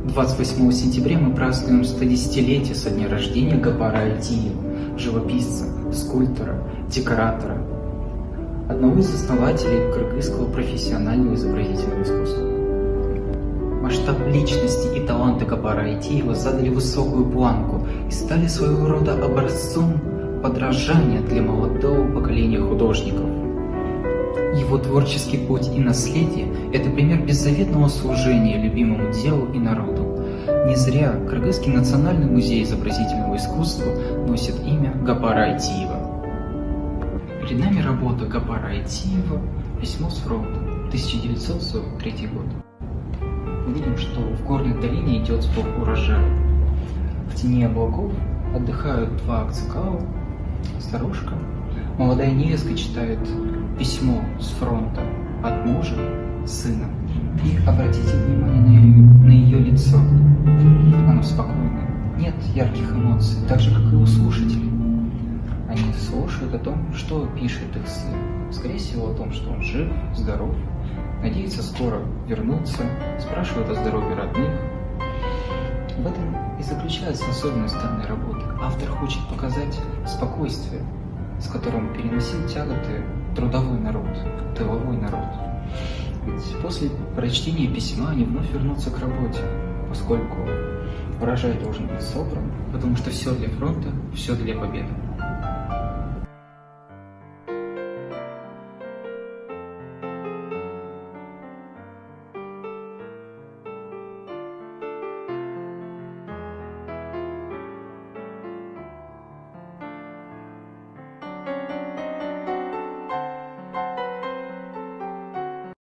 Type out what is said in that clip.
28 сентября мы празднуем 110-летие со дня рождения Гапара Альтиева, живописца, скульптора, декоратора, одного из основателей кыргызского профессионального изобразительного искусства. Масштаб личности и таланта Гапара Альтиева задали высокую планку и стали своего рода образцом подражания для молодого поколения художников. Его творческий путь и наследие – это пример беззаветного служения любимому делу и народу. Не зря Кыргызский национальный музей изобразительного искусства носит имя Гапара Альтиева. Перед нами работа Гапара Альтиева «Письмо с фронта», 1943 год. Мы видим, что в горной долине идет сбор урожая. В тени облаков отдыхают два акцикала, старушка. Молодая невестка читает письмо с фронта от мужа, сына. И обратите внимание на ее лицо. Оно спокойное, нет ярких эмоций, так же, как и у слушателей. Они слушают о том, что пишет их сын. Скорее всего, о том, что он жив, здоров, надеется скоро вернуться, спрашивают о здоровье родных. В этом и заключается особенность данной работы. Автор хочет показать спокойствие, с которым переносил тяготы трудовой народ, тыловой народ. Ведь после прочтения письма они вновь вернутся к работе, поскольку урожай должен быть собран, потому что все для фронта, все для победы.